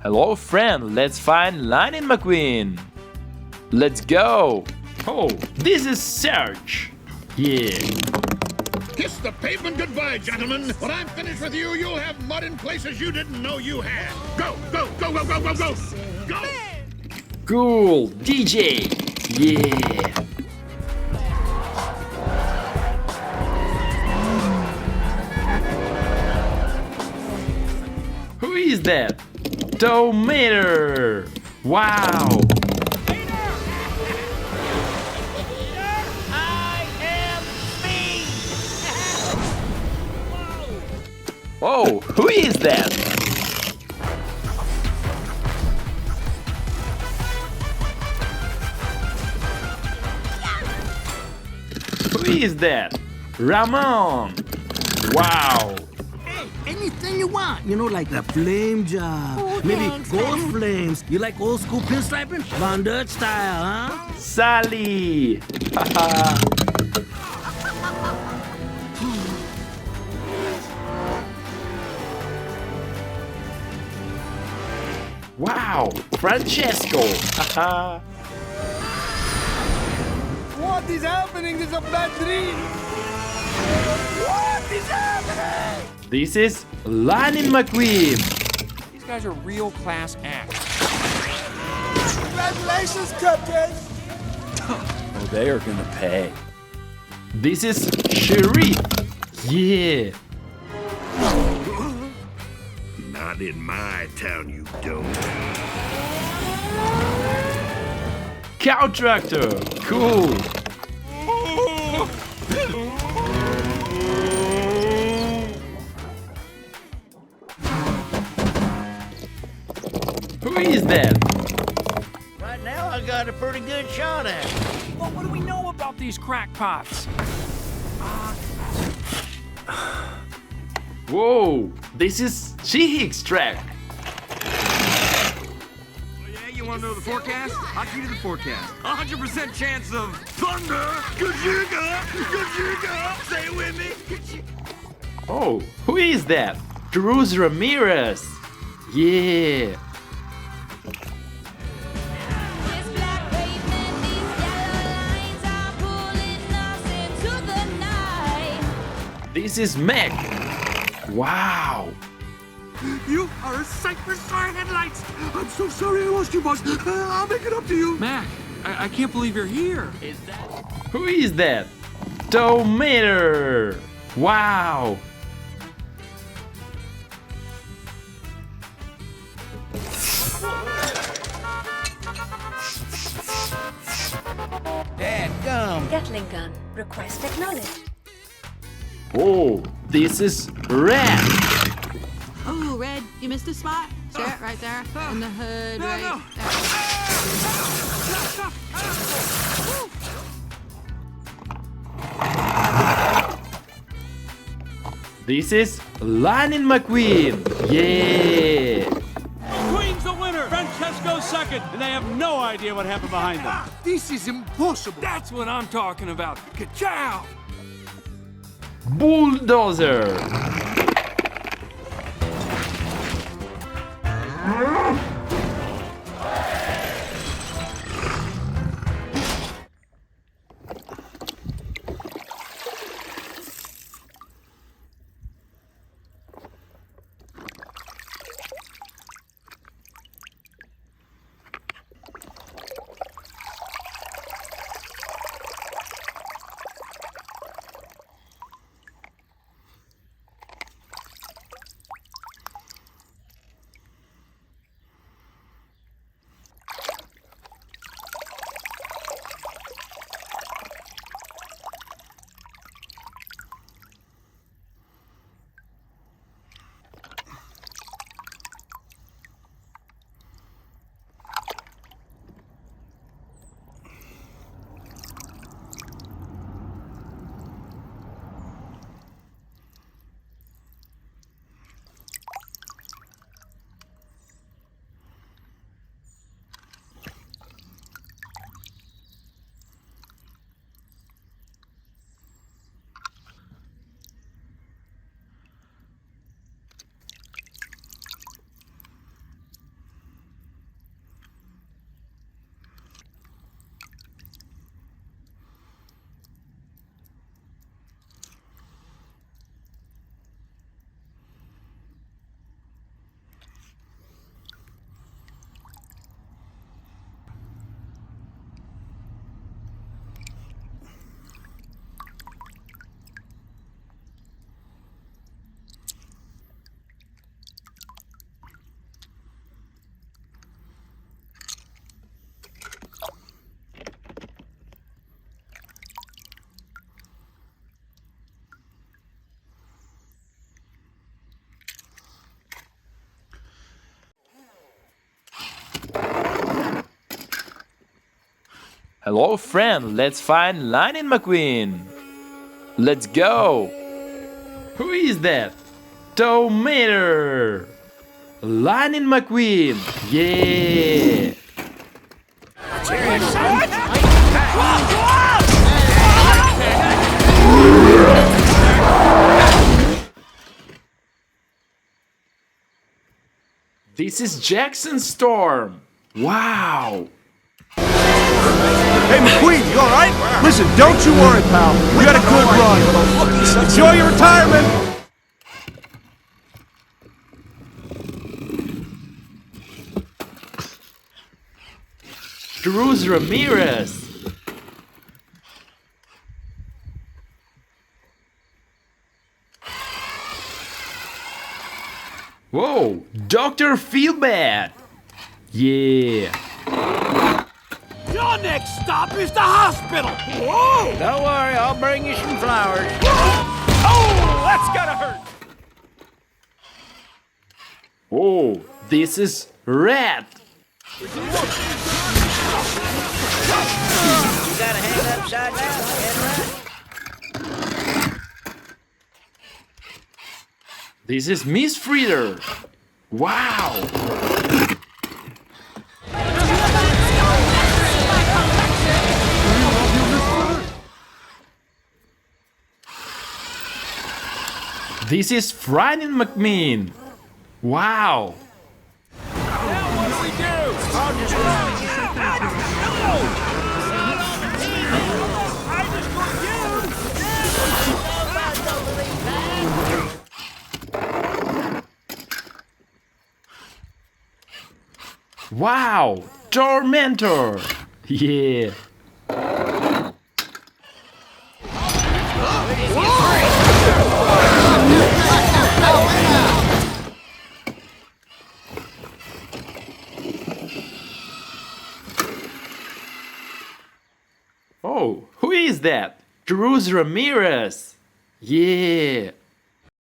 Hello friend, let's find Lightning McQueen. Let's go. Oh, this is Serge. Yeah. Kiss the pavement goodbye, gentlemen. When I'm finished with you, you'll have mud in places you didn't know you had. Go, go, go, go, go, go, go. Go. Cool, DJ. Yeah. Who is that? Tomica! Wow! I am speed! Oh, who is that? Who is that? Ramon! Wow! Anything you want, you know, like the flame job. Maybe thanks, gold man. flames. You like old school pinstriping? Von Dutch style, huh? Sally! Haha! Wow! Francesco! Haha! What is happening? This is a bad dream. What is happening? This is Lightning McQueen! These guys are real class acts. Congratulations, Cupcake. Oh, they are gonna pay. This is Sherry! Yeah! Not in my town, you don't. Cow tractor! Cool! Who is that? Right now, I got a pretty good shot at it. Well, what do we know about these crackpots? Whoa! This is Chihik's track! You want to know the forecast? I'll give you the forecast. 100% chance of thunder. Gajiga, gajiga. Say it with me. Oh, who is that? Cruz Ramirez! Yeah! This black pavement, these yellow lines are pulling us into the night. This is Mack! Wow! You are a sight for sore headlights. I'm so sorry I lost you, boss. I'll make it up to you. Mac, I can't believe you're here. Who is that? Tomica! Wow! Dadgum. Gatling gun. Request acknowledged. Oh, this is Red! Oh, Red, you missed a spot. Sure, right there. In the hood, No, right no. there. This is Lightning McQueen! Yeah! McQueen's the winner, Francesco second, and they have no idea what happened behind them. This is impossible. That's what I'm talking about. Ka-chow! Bulldozer! Hello, friend. Let's find Lightning McQueen. Let's go. Who is that? Tomica. Lightning McQueen. Yeah. This is Jackson Storm. Wow. Hey, McQueen, you alright? Listen, don't you worry, pal. We had a good run. Enjoy your retirement. Cruz Ramirez. Whoa, Dr. Feelbad. Yeah. Your next stop is the hospital. Whoa! Don't worry, I'll bring you some flowers. Oh, that's gotta hurt. Oh, this is Red. You gotta hang upside down, head right. This is Miss Frieder. Wow. This is Friday McMean. Wow. Now what do we do? I'll just run it. Wow, Tormentor. Yeah. Oh, who is that? Cruz Ramirez. Yeah.